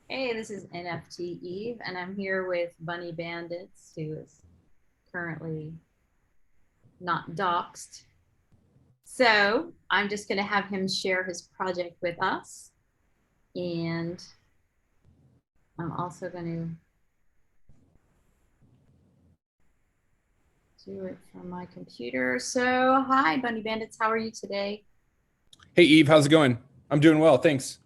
Hey, this is Nfteve, and I'm here with Bunny Banditz, who is currently not doxxed. So I'm just going to have him share his project with us. And I'm also going to do it from my computer. So, hi, Bunny Bandits. How are you today? Hey Eve, how's it going? I'm doing well, thanks.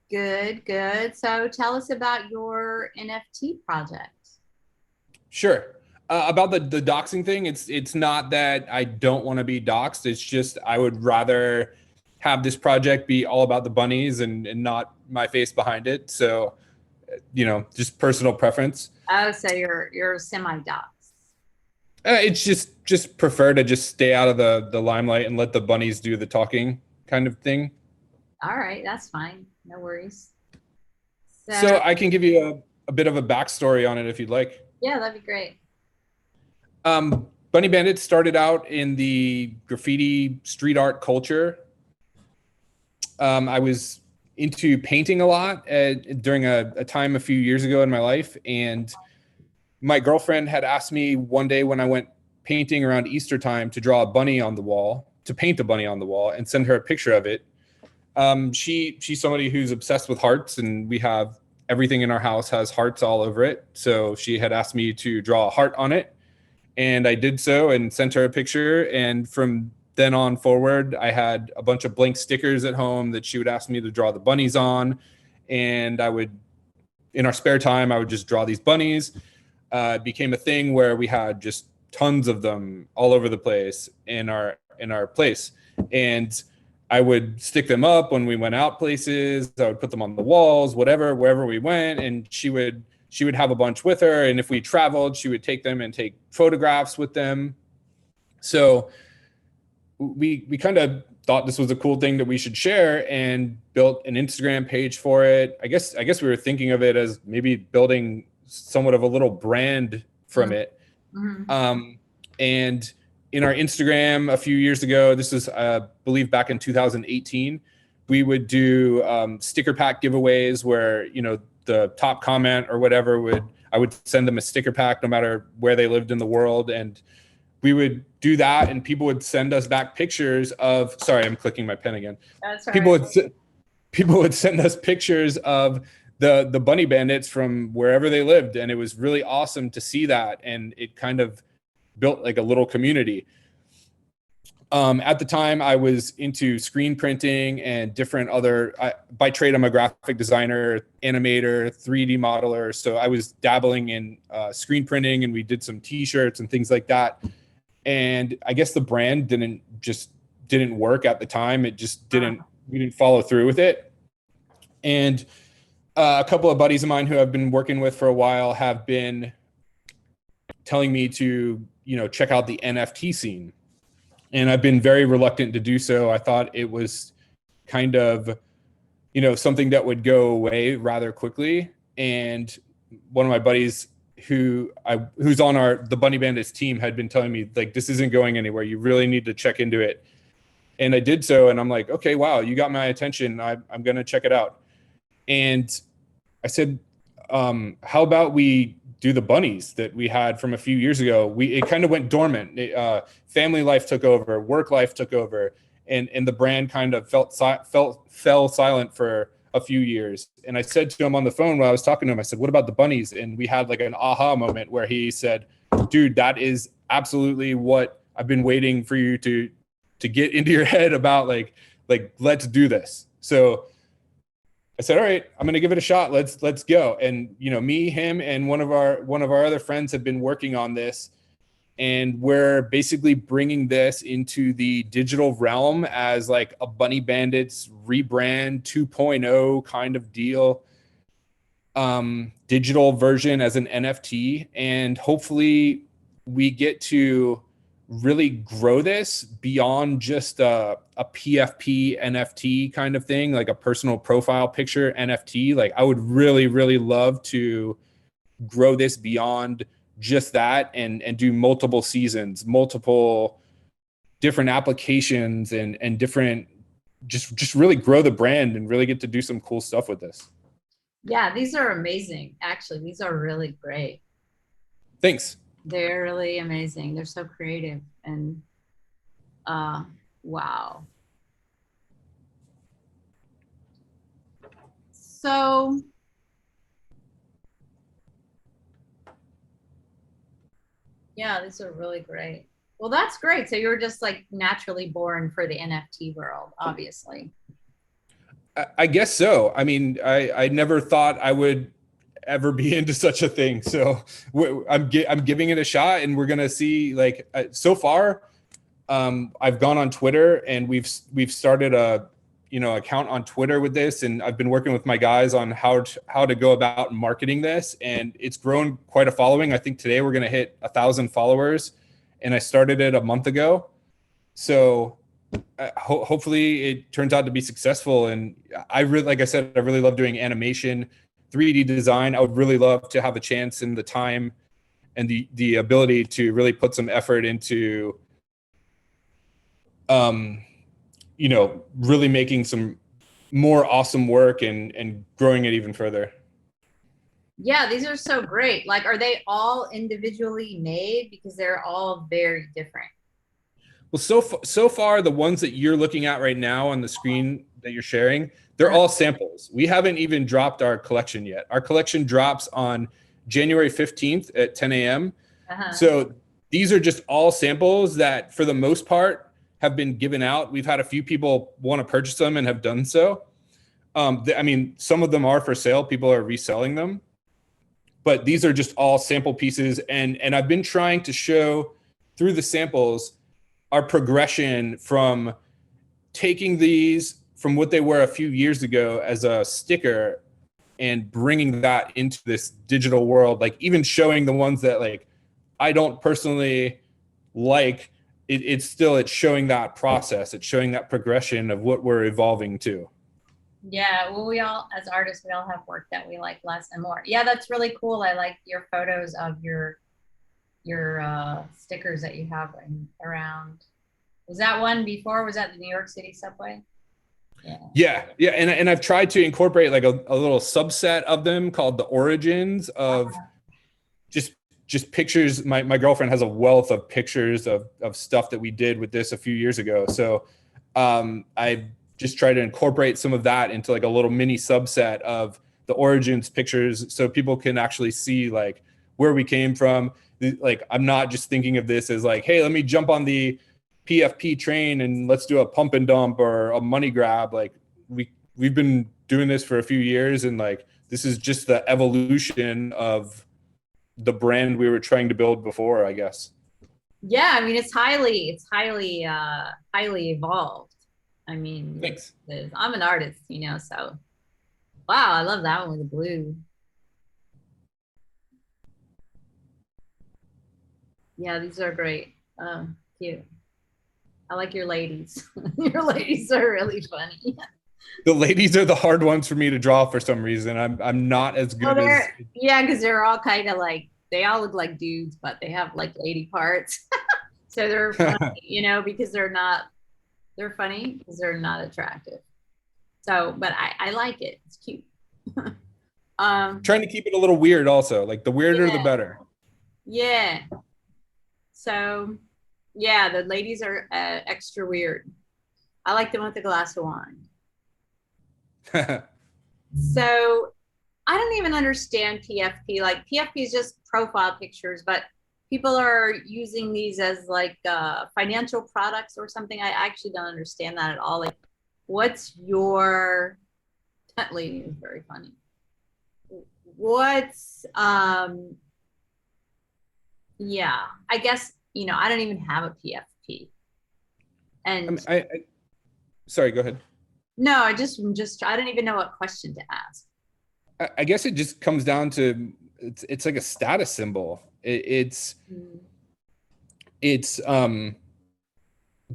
Good, good. So, tell us about your NFT project. Sure. About the doxing thing, it's not that I don't want to be doxed. It's just I would rather have this project be all about the bunnies and not my face behind it. So, just personal preference. Oh, so you're semi-doxed. It's just prefer to just stay out of the limelight and let the bunnies do the talking kind of thing. All right, that's fine. No worries. So, So I can give you a bit of a backstory on it if you'd like. yeah, that'd be great. Bunny Bandit started out in the graffiti street art culture. I was into painting a lot during a time a few years ago in my life. And my girlfriend had asked me one day when I went painting around Easter time to draw a bunny on the wall, to paint a bunny on the wall and send her a picture of it. She's somebody who's obsessed with hearts, and we have everything in our house has hearts all over it. So she had asked me to draw a heart on it, and I did so and sent her a picture. And from then on forward, I had a bunch of blank stickers at home that she would ask me to draw the bunnies on. And I would, in our spare time, I would just draw these bunnies. It became a thing where we had just tons of them all over the place in our place. And I would stick them up when we went out places. I would put them on the walls, whatever, wherever we went. And she would have a bunch with her, and if we traveled, she would take them and take photographs with them. So we kind of thought this was a cool thing that we should share, and built an Instagram page for it. I guess we were thinking of it as maybe building somewhat of a little brand from it. Mm-hmm. And in our Instagram a few years ago, this is I believe back in 2018, we would do sticker pack giveaways where the top comment or whatever I would send them a sticker pack no matter where they lived in the world. And we would do that, and people would send us back pictures of, sorry, I'm clicking my pen again. That's all people right. would people would send us pictures of the bunny bandits from wherever they lived, and it was really awesome to see that. And it kind of built like a little community. At the time, I was into screen printing and different other. By trade, I'm a graphic designer, animator, 3D modeler. So I was dabbling in screen printing, and we did some T-shirts and things like that. And I guess the brand didn't work at the time. It just didn't. We didn't follow through with it. And a couple of buddies of mine who I've been working with for a while have been telling me to check out the NFT scene, and I've been very reluctant to do so. I thought it was kind of, something that would go away rather quickly. And one of my buddies who's on the Bunny Bandits team had been telling me, like, this isn't going anywhere. You really need to check into it. And I did so, and I'm like, okay, wow, you got my attention. I'm gonna check it out. And I said, how about we do the bunnies that we had from a few years ago? It kind of went dormant. Family life took over, work life took over, and the brand kind of fell silent for a few years. And I said to him on the phone while I was talking to him, I said, "What about the bunnies?" And we had like an aha moment where he said, "Dude, that is absolutely what I've been waiting for you to get into your head about. Like let's do this." So I said, "All right, I'm going to give it a shot. Let's go." And me, him, and one of our other friends have been working on this, and we're basically bringing this into the digital realm as like a Bunny Bandits rebrand 2.0 kind of deal. Digital version as an NFT, and hopefully we get to really grow this beyond just a PFP NFT kind of thing, like a personal profile picture NFT. Like, I would really, really love to grow this beyond just that, and do multiple seasons, multiple different applications, and different, just really grow the brand and really get to do some cool stuff with this. Yeah, these are amazing. Actually, these are really great. Thanks. They're really amazing. They're so creative and uh wow. So yeah, these are really great. Well, that's great. So you were just like naturally born for the NFT world, obviously. I guess so. I mean, I never thought I would ever be into such a thing. So I'm giving it a shot, and we're gonna see. Like so far, I've gone on Twitter, and we've started a account on Twitter with this, and I've been working with my guys on how to go about marketing this, and it's grown quite a following. I think today we're gonna hit 1,000 followers, and I started it a month ago. So hopefully it turns out to be successful. And I really, like I said, I really love doing animation, 3D design. I would really love to have a chance and the time and the ability to really put some effort into, really making some more awesome work and growing it even further. Yeah, these are so great. Like, are they all individually made? Because they're all very different. Well, so far, the ones that you're looking at right now on the screen that you're sharing, they're all samples. We haven't even dropped our collection yet. Our collection drops on January 15th at 10 a.m. So these are just all samples that, for the most part, have been given out. We've had a few people want to purchase them and have done so. I mean, some of them are for sale. People are reselling them. But these are just all sample pieces. And I've been trying to show through the samples our progression from taking these from what they were a few years ago as a sticker and bringing that into this digital world, like even showing the ones that like I don't personally like. It's showing that process. It's showing that progression of what we're evolving to. Yeah, well, we all, as artists, we all have work that we like less and more. Yeah, that's really cool. I like your photos of your stickers that you have around. Was that one before? Was that the New York City subway? Yeah. And I've tried to incorporate like a little subset of them called the origins of just pictures. My girlfriend has a wealth of pictures of stuff that we did with this a few years ago. So I just try to incorporate some of that into like a little mini subset of the origins pictures so people can actually see like where we came from. Like, I'm not just thinking of this as like, hey, let me jump on the PFP train and let's do a pump and dump or a money grab. Like we've been doing this for a few years, and like this is just the evolution of the brand we were trying to build before, I guess. Yeah, I mean, it's highly evolved. I mean, Thanks. I'm an artist, so wow, I love that one with the blue. Yeah, these are great. Cute. I like your ladies. Your ladies are really funny. The ladies are the hard ones for me to draw for some reason. I'm not as good as. Yeah, because they're all kind of like, they all look like dudes, but they have like lady parts. So they're funny, because they're funny because they're not attractive. So, but I like it. It's cute. Trying to keep it a little weird also. Like the weirder, the better. Yeah. So, yeah, the ladies are extra weird. I like them with the glass of wine. So, I don't even understand PFP. Like PFP is just profile pictures, but people are using these as like financial products or something. I actually don't understand that at all. Like, what's your, that lady is very funny. What's yeah, I guess, I don't even have a PFP. And sorry, go ahead. no, I don't even know what question to ask. I guess it just comes down to it's like a status symbol. It's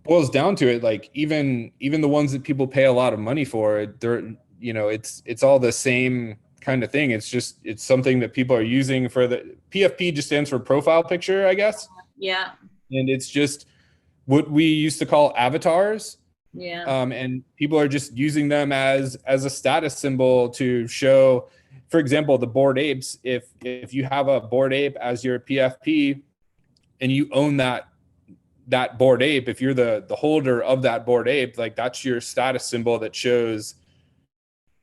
boils down to it. Like even the ones that people pay a lot of money for, they're it's all the same kind of thing. It's something that people are using for the PFP just stands for profile picture, I guess. Yeah. And it's just what we used to call avatars. Yeah. And people are just using them as a status symbol to show for example, the Bored Apes, if you have a Bored Ape as your PFP and you own that Bored Ape, if you're the holder of that Bored Ape, like that's your status symbol that shows,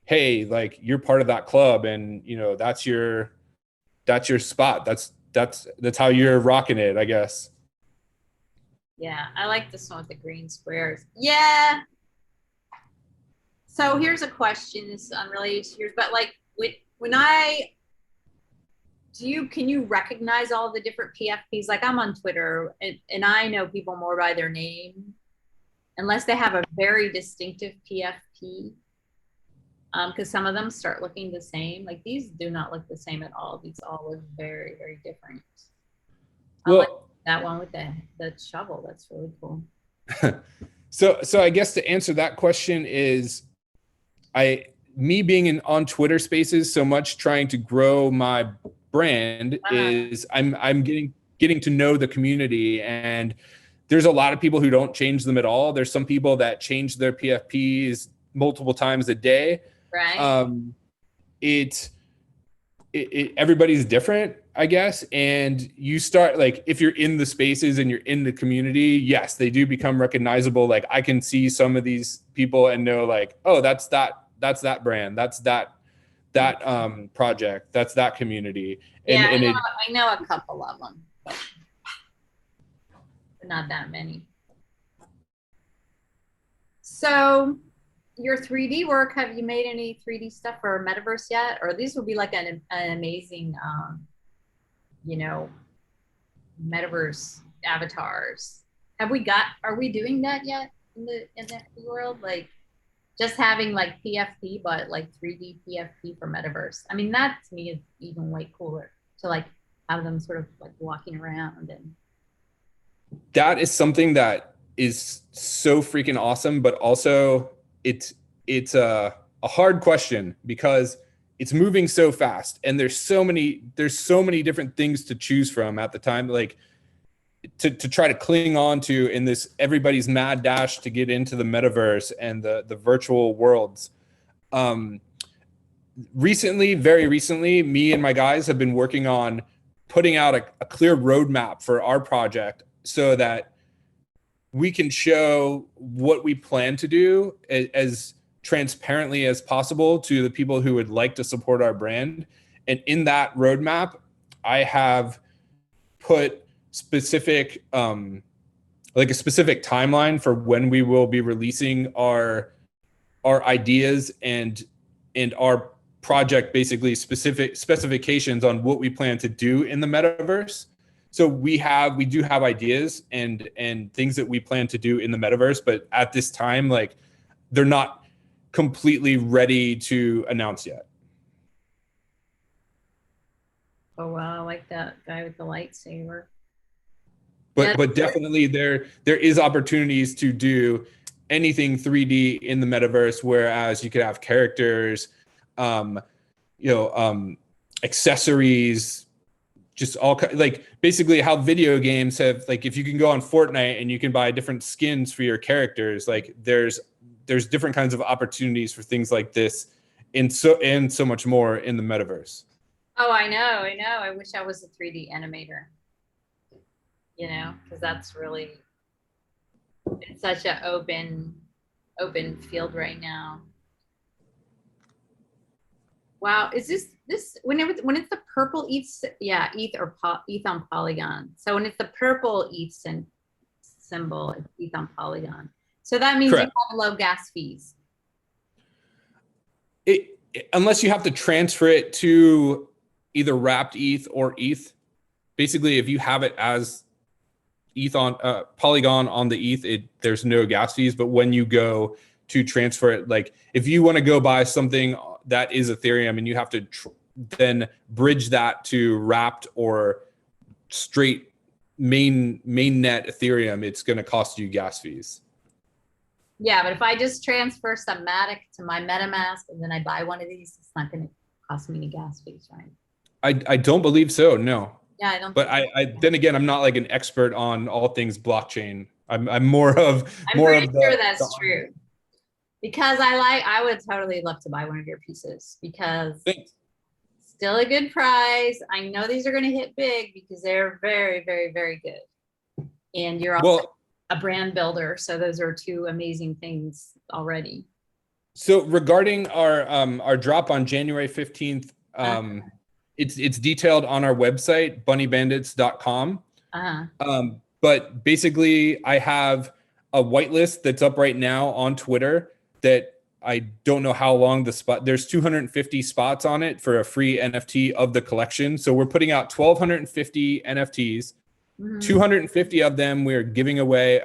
hey, like you're part of that club, and you know that's your spot. That's how you're rocking it, I guess. Yeah, I like this one with the green squares. Yeah. So here's a question. This is unrelated to yours, but like can you recognize all the different PFPs? Like I'm on Twitter and I know people more by their name, unless they have a very distinctive PFP. Because some of them start looking the same. Like these do not look the same at all. These all look very, very different. I like that one with the shovel. That's really cool. So I guess to answer that question is, me being on Twitter Spaces so much, trying to grow my brand, is I'm getting to know the community, and there's a lot of people who don't change them at all. There's some people that change their PFPs multiple times a day. Right. Everybody's different, I guess. And you start, like, if you're in the spaces and you're in the community, yes, they do become recognizable. Like I can see some of these people and know like, oh, that's that brand. That's that project. That's that community. And yeah, I know a couple of them, but not that many. So your 3D work, have you made any 3D stuff for Metaverse yet? Or these would be like an amazing, Metaverse avatars. Are we doing that yet in the NFT world? Like just having like PFP, but like 3D PFP for Metaverse. I mean, that to me is even way cooler to like have them sort of like walking around. And that is something that is so freaking awesome, but also it's a hard question because it's moving so fast and there's so many different things to choose from at the time, like to try to cling on to in this everybody's mad dash to get into the metaverse and the virtual worlds. Very recently, me and my guys have been working on putting out a clear roadmap for our project so that we can show what we plan to do as transparently as possible to the people who would like to support our brand. And in that roadmap, I have put specific, like a specific timeline for when we will be releasing our ideas and our project, basically specific specifications on what we plan to do in the metaverse. So we do have ideas and things that we plan to do in the metaverse, but at this time, like they're not completely ready to announce yet. oh wow, I like that guy with the lightsaber. But definitely there is opportunities to do anything 3D in the metaverse, whereas you could have characters, accessories, just all like basically how video games have, like if you can go on Fortnite and you can buy different skins for your characters, like there's different kinds of opportunities for things like this and so much more in the metaverse. Oh, I know. I wish I was a 3D animator, because that's really, it's such an open field right now. Wow, is this when it's the purple ETH? Yeah, ETH or ETH on Polygon. So when it's the purple ETH symbol, it's ETH on Polygon. So that means Correct. You have low gas fees. Unless you have to transfer it to either wrapped ETH or ETH. Basically, if you have it as ETH on Polygon on the ETH, there's no gas fees. But when you go to transfer it, like if you want to go buy something that is Ethereum and you have to then bridge that to wrapped or straight main net Ethereum, it's going to cost you gas fees. Yeah, but if I just transfer some Matic to my MetaMask and then I buy one of these, it's not going to cost me any gas fees, right? I don't believe so. No. Yeah, I don't. But then again, I'm not like an expert on all things blockchain. I'm more of. I'm pretty sure that's true. Because I would totally love to buy one of your pieces because Thanks. Still a good price. I know these are going to hit big because they're very, very, very good. And you're also Well, a brand builder. So those are two amazing things already. so regarding our drop on January 15th, it's detailed on our website, bunnybanditz.com. But basically, I have a whitelist that's up right now on Twitter that I don't know how long the spot. There's 250 spots on it for a free NFT of the collection. So we're putting out 1,250 NFTs. 250 of them we're giving away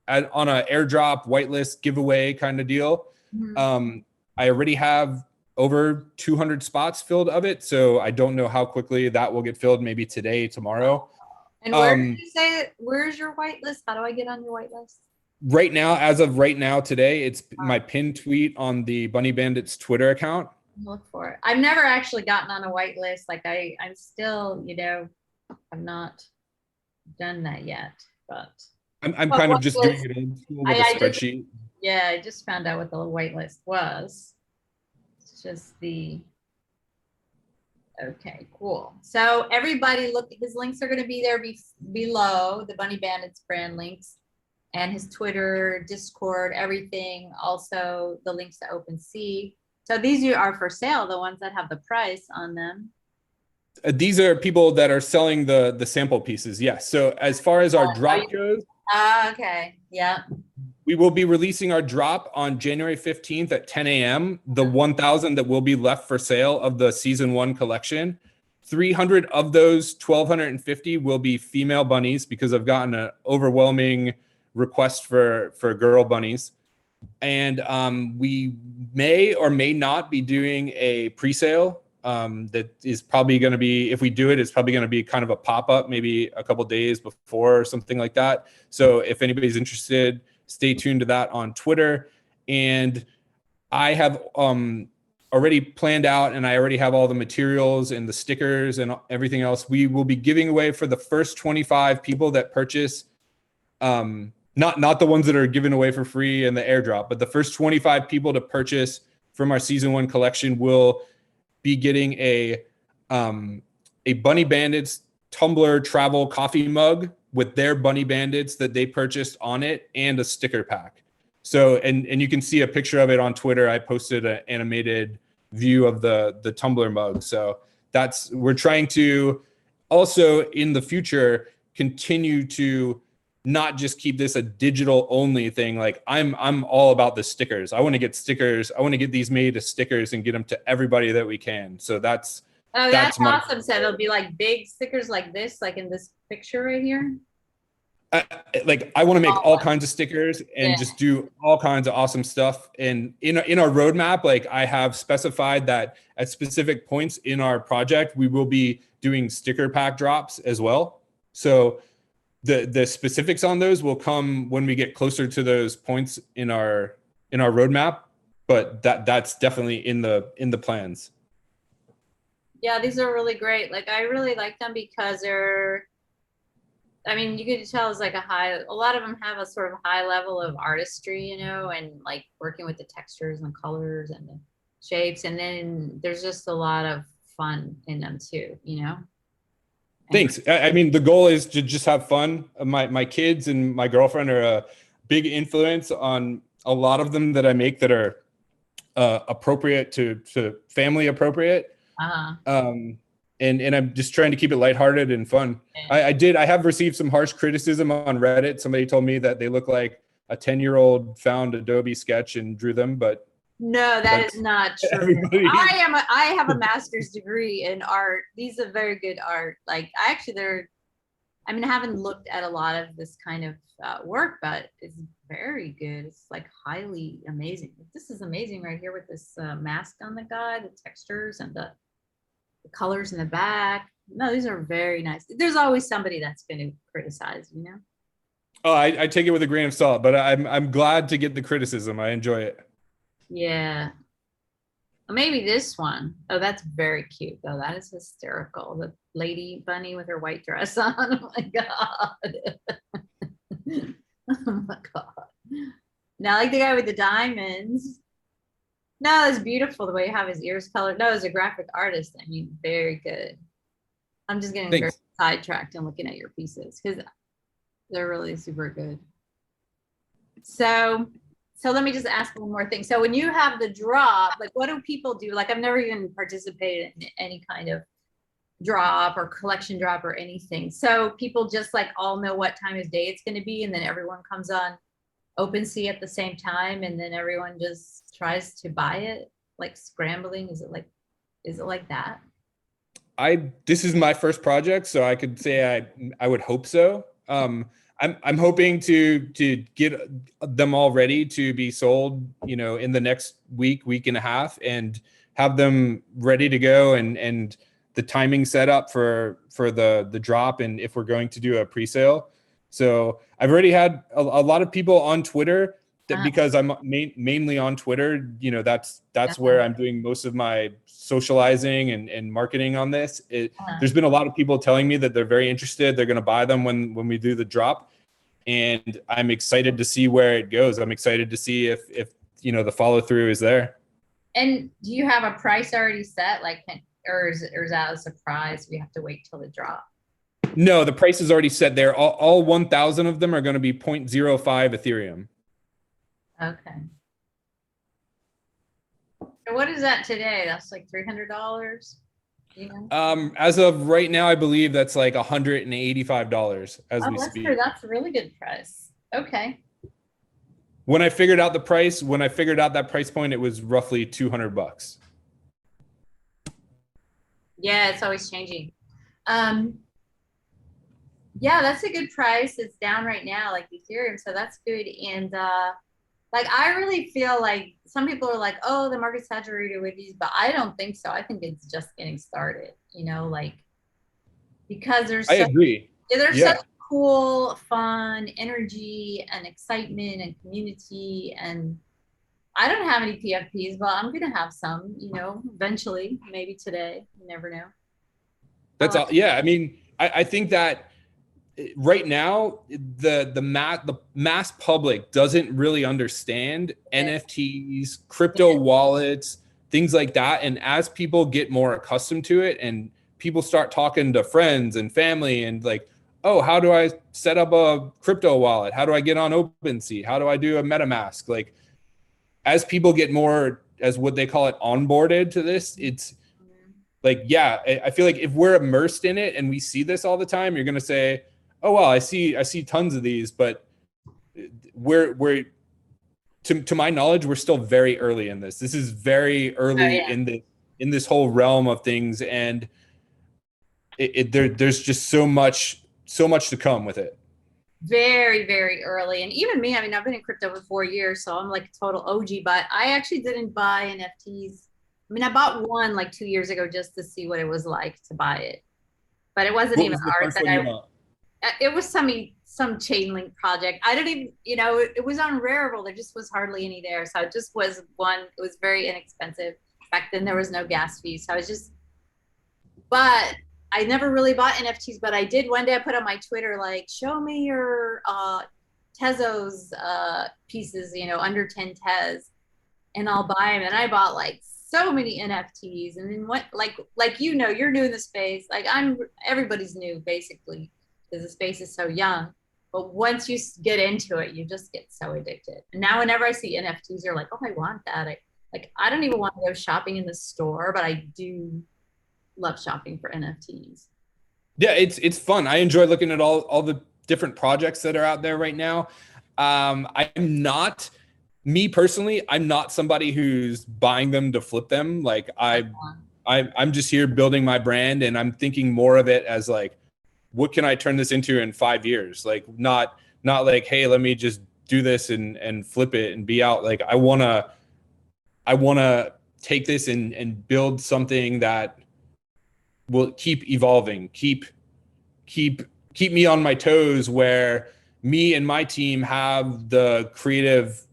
on an airdrop whitelist giveaway kind of deal. I already have over 200 spots filled of it, so I don't know how quickly that will get filled. Maybe today, tomorrow. And where did you say? Where's your whitelist? How do I get on your whitelist? Right now, as of right now, today, it's my pinned tweet on the Bunny Bandits Twitter account. Look for it. I've never actually gotten on a whitelist. Like I'm still, you know, I've not done that yet. But I'm kind of just doing it old school with a spreadsheet. Yeah, I just found out what the whitelist was. It's just the. Okay, cool. So everybody look, his links are going to be there below, the Bunny Bandits brand links, and his Twitter, Discord, everything. Also the links to OpenSea. So these are for sale, the ones that have the price on them. These are people that are selling the sample pieces. Yes. So as far as our drop goes. Okay. Yeah. We will be releasing our drop on January 15th at 10 a.m. The 1,000 that will be left for sale of the season 1 collection. 300 of those 1,250 will be female bunnies because I've gotten an overwhelming request for girl bunnies. And we may or may not be doing a pre-sale that is probably going to be, if we do it, it's probably going to be kind of a pop-up, maybe a couple days before or something like that. So if anybody's interested, stay tuned to that on Twitter. And I have already planned out, and I already have all the materials and the stickers and everything else. We will be giving away for the first 25 people that purchase, not the ones that are given away for free in the airdrop, but the first 25 people to purchase from our season 1 collection will be getting a Bunny Bandits Tumblr travel coffee mug with their Bunny Bandits that they purchased on it, and a sticker pack. So, and you can see a picture of it on Twitter. I posted an animated view of the Tumblr mug. So we're trying to also in the future continue to not just keep this a digital only thing. Like I'm all about the stickers. I want to get stickers. I want to get these made as stickers and get them to everybody that we can. So that's awesome. So it'll be like big stickers like this, like in this picture right here. I want to make all kinds of stickers and just do all kinds of awesome stuff. And in our roadmap, like I have specified that at specific points in our project, we will be doing sticker pack drops as well. So the specifics on those will come when we get closer to those points in our roadmap, but that's definitely in the plans. Yeah, these are really great. Like I really like them because you could tell it's like a lot of them have a sort of high level of artistry, you know, and like working with the textures and colors and the shapes. And then there's just a lot of fun in them too, you know? Thanks. I mean, the goal is to just have fun. My kids and my girlfriend are a big influence on a lot of them that I make that are appropriate to family appropriate. And I'm just trying to keep it lighthearted and fun. I have received some harsh criticism on Reddit. Somebody told me that they look like a 10-year-old found Adobe Sketch and drew them, but no, that is not true. I have a master's degree in art. These are very good art. Like I haven't looked at a lot of this kind of work, but it's very good. It's like highly amazing. This is amazing right here with this mask on the guy, the textures and the colors in the back. No, these are very nice. There's always somebody that's going to criticize, you know? Oh, I take it with a grain of salt, but I'm glad to get the criticism. I enjoy it. Yeah. Maybe this one. Oh, that's very cute though. That is hysterical. The lady bunny with her white dress on. Oh my God. Oh my God. Now I like the guy with the diamonds. No, it's beautiful the way you have his ears colored. No, as a graphic artist, I mean, very good. I'm just getting very Thanks. sidetracked and looking at your pieces because they're really super good. So, so let me just ask one more thing. So when you have the drop, like what do people do? Like I've never even participated in any kind of drop or collection drop or anything. So people just like all know what time of day it's going to be, and then everyone comes on OpenSea at the same time, and then everyone just tries to buy it, like scrambling. Is it like that? This is my first project, so I could say I would hope so. I'm hoping to get them all ready to be sold, you know, in the next week and a half, and have them ready to go, and the timing set up for the drop, and if we're going to do a pre-sale. So I've already had a lot of people on Twitter that, because I'm mainly on Twitter, you know, that's where I'm doing most of my socializing and marketing on this. There's been a lot of people telling me that they're very interested. They're going to buy them when we do the drop. And I'm excited to see where it goes. I'm excited to see if you know, the follow through is there. And do you have a price already set? Like, or is that a surprise? We have to wait till the drop. No, the price is already set there. All 1,000 of them are going to be 0.05 Ethereum. Okay. So what is that today? That's like $300. You know? As of right now, I believe that's like $185 as we speak. True. That's a really good price. Okay. When I figured out that price point, it was roughly $200. Yeah, it's always changing. Yeah, that's a good price. It's down right now, like Ethereum, so that's good. And like I really feel like some people are like, oh, the market's saturated with these, but I don't think so. I think it's just getting started, you know, like because I agree. There's such cool, fun energy and excitement and community. And I don't have any PFPs, but I'm gonna have some, you know, eventually, maybe today. You never know. That's all. Yeah, I mean, I think that right now the mass public doesn't really understand NFTs, crypto wallets, things like that. And as people get more accustomed to it, and people start talking to friends and family, and like, oh, how do I set up a crypto wallet? How do I get on OpenSea? How do I do a MetaMask? Like, as people get more, as what they call it, onboarded to this, it's like, yeah, I feel like if we're immersed in it and we see this all the time, you're going to say, oh, well, I see tons of these, but we're to my knowledge, we're still very early in this. This is very early in this whole realm of things. And there's just so much to come with it. Very, very early. And even me, I mean, I've been in crypto for 4 years, so I'm like a total OG, but I actually didn't buy NFTs. I mean, I bought one like 2 years ago just to see what it was like to buy it. But it wasn't even art that it was some chain link project. I didn't even, you know, it was on Rarible. There just was hardly any there. So it just was one, it was very inexpensive. Back then there was no gas fees. So I was just, but I never really bought NFTs, but I did one day. I put on my Twitter, like, show me your Tezos pieces, you know, under 10 Tez, and I'll buy them. And I bought like so many NFTs. And then what, like, you know, you're new in the space. Like everybody's new basically, because the space is so young. But once you get into it, you just get so addicted. And now whenever I see NFTs, you're like, oh, I want that. I don't even want to go shopping in the store, but I do love shopping for NFTs. Yeah, it's fun. I enjoy looking at all the different projects that are out there right now. I'm not, me personally, I'm not somebody who's buying them to flip them. Like I'm just here building my brand, and I'm thinking more of it as like, what can I turn this into in 5 years? Like not like, hey, let me just do this and flip it and be out. Like I wanna take this and build something that will keep evolving, keep me on my toes, where me and my team have the creative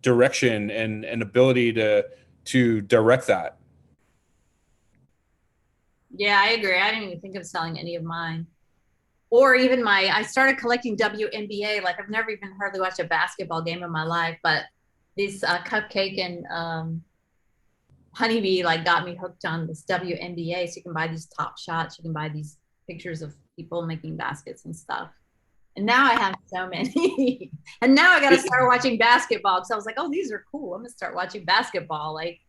direction and ability to direct that. Yeah, I agree. I didn't even think of selling any of mine. Or even I started collecting WNBA. Like I've never even hardly watched a basketball game in my life, but this cupcake and Honeybee like got me hooked on this WNBA. So you can buy these top shots, you can buy these pictures of people making baskets and stuff. And now I have so many. And now I got to start watching basketball. So I was like, oh, these are cool. I'm going to start watching basketball. Like,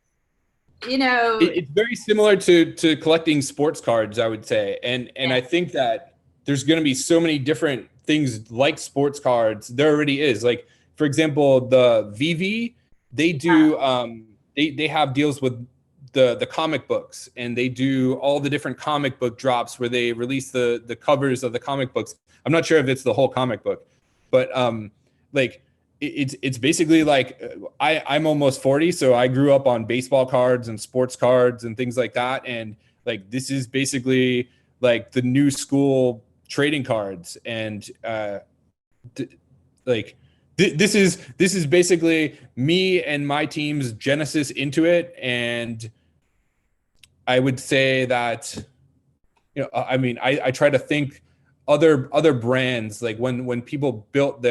you know, it's very similar to collecting sports cards, I would say. And yeah. I think that there's going to be so many different things like sports cards. There already is. Like, for example, the VV, they do they have deals with the comic books, and they do all the different comic book drops where they release the covers of the comic books. I'm not sure if it's the whole comic book, but like it's basically like I'm almost 40, so I grew up on baseball cards and sports cards and things like that, and like this is basically like the new school trading cards, and this is basically me and my team's genesis into it. And I would say that, you know, I mean, I try to think other brands, like when people built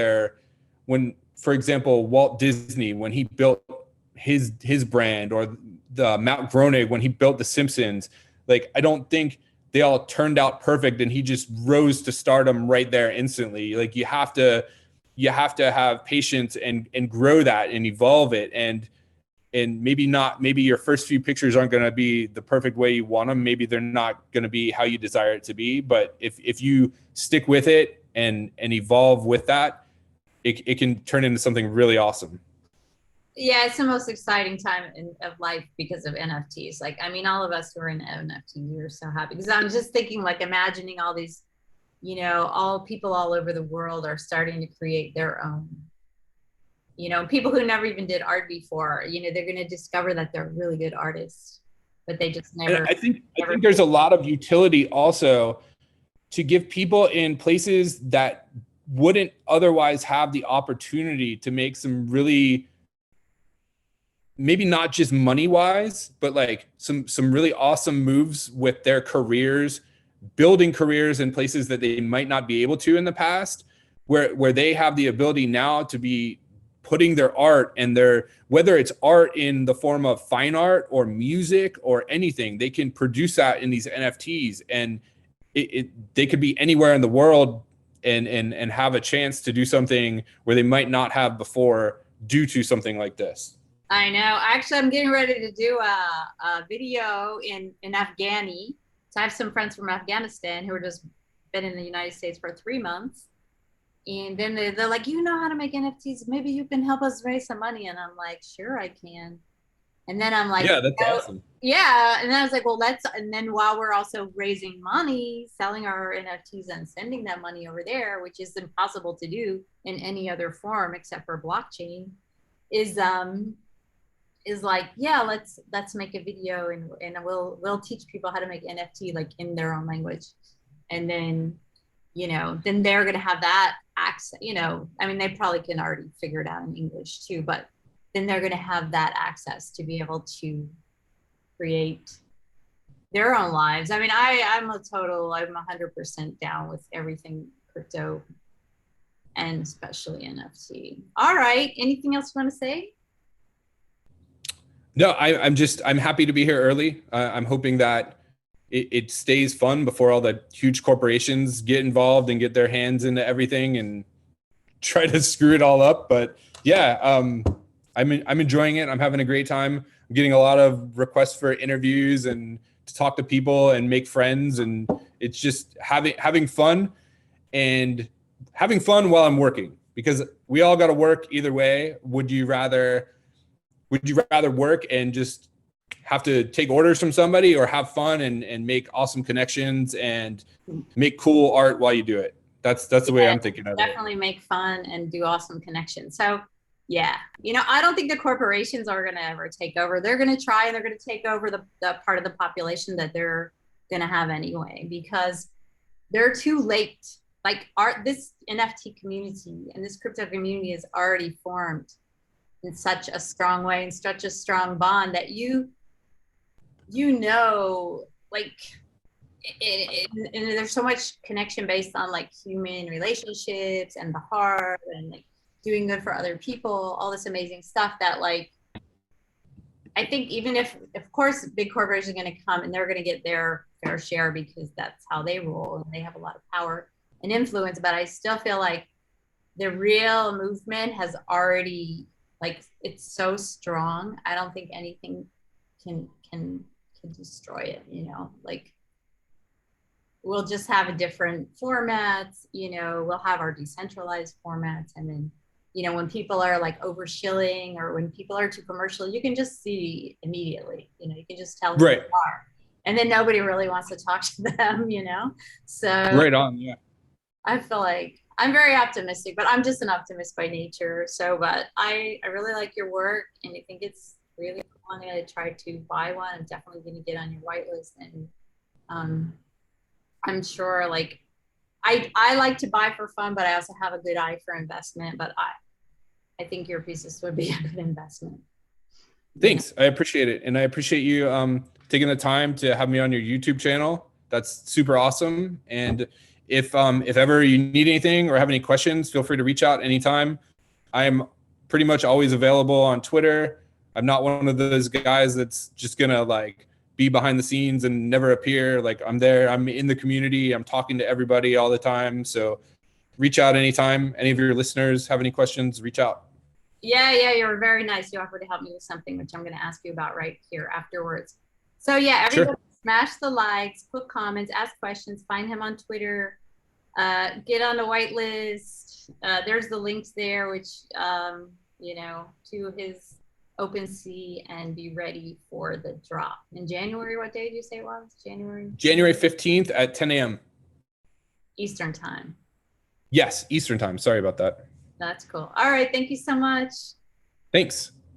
for example, Walt Disney, when he built his brand, or the Matt Groening when he built The Simpsons, like I don't think they all turned out perfect and he just rose to stardom right there instantly. Like you have to have patience and grow that and evolve it. And maybe your first few pictures aren't going to be the perfect way you want them. Maybe they're not going to be how you desire it to be. But if you stick with it and evolve with that, it can turn into something really awesome. Yeah, it's the most exciting time of life because of NFTs. Like, I mean, all of us who are in NFTs, we're so happy because I'm just thinking, like, imagining all these, you know, all people all over the world are starting to create their own. You know, people who never even did art before, you know, they're going to discover that they're really good artists, but they just never. And I think there's a lot of utility also to give people in places that wouldn't otherwise have the opportunity to make some really, maybe not just money wise, but like some really awesome moves with their careers, building careers in places that they might not be able to in the past, where they have the ability now to be putting their art and whether it's art in the form of fine art or music or anything, they can produce that in these NFTs, and they could be anywhere in the world and have a chance to do something where they might not have before due to something like this. I know. Actually, I'm getting ready to do a video in Afghani. So I have some friends from Afghanistan who are just been in the United States for 3 months. And then they're like, you know how to make NFTs. Maybe you can help us raise some money. And I'm like, sure, I can. And then I'm like, yeah, that's awesome. Yeah. And then I was like, well, and then while we're also raising money, selling our NFTs and sending that money over there, which is impossible to do in any other form except for blockchain, is like, yeah, let's make a video and we'll teach people how to make NFT like in their own language. And then, you know, then they're going to have that access, you know, I mean, they probably can already figure it out in English too, but then they're going to have that access to be able to create their own lives. I mean, I'm 100% down with everything crypto and especially NFT. All right. Anything else you want to say? No, I'm happy to be here early. I'm hoping that it stays fun before all the huge corporations get involved and get their hands into everything and try to screw it all up. But yeah, I'm enjoying it. I'm having a great time. I'm getting a lot of requests for interviews and to talk to people and make friends. And it's just having fun and having fun while I'm working, because we all got to work either way. Would you rather work and just have to take orders from somebody, or have fun and make awesome connections and make cool art while you do it? That's the way I'm thinking of it. Definitely make fun and do awesome connections. So yeah, you know, I don't think the corporations are going to ever take over. They're going to try, and they're going to take over the part of the population that they're going to have anyway, because they're too late. Like this NFT community and this crypto community is already formed in such a strong way and such a strong bond that you know, like and there's so much connection based on like human relationships and the heart and like doing good for other people, all this amazing stuff that like I think even if, of course, big corporations are going to come and they're going to get their fair share because that's how they roll and they have a lot of power and influence. But I still feel like the real movement has already, like, it's so strong. I don't think anything can destroy it. You know, like we'll just have a different formats. You know, we'll have our decentralized formats, and then you know, when people are like over shilling or when people are too commercial, you can just see immediately, you know, you can just tell who Right. they are. And then nobody really wants to talk to them, you know? So Right on. Yeah. I feel like I'm very optimistic, but I'm just an optimist by nature. So, but I really like your work and I think it's really cool. I'm going to try to buy one. I'm definitely going to get on your whitelist. And um, I'm sure like, I like to buy for fun, but I also have a good eye for investment. But I think your pieces would be a good investment. Thanks. I appreciate it. And I appreciate you taking the time to have me on your YouTube channel. That's super awesome. And if ever you need anything or have any questions, feel free to reach out anytime. I am pretty much always available on Twitter. I'm not one of those guys that's just gonna like be behind the scenes and never appear. Like I'm there, I'm in the community, I'm talking to everybody all the time. So reach out anytime. Any of your listeners have any questions, reach out. Yeah, you're very nice. You offered to help me with something, which I'm going to ask you about right here afterwards. So yeah, everybody Sure. smash the likes, put comments, ask questions, find him on Twitter, get on the whitelist. There's the links there, which, you know, to his OpenSea, and be ready for the drop in January. What day did you say it was? January 15th at 10 a.m. Eastern time. Yes, Eastern time. Sorry about that. That's cool. All right. Thank you so much. Thanks.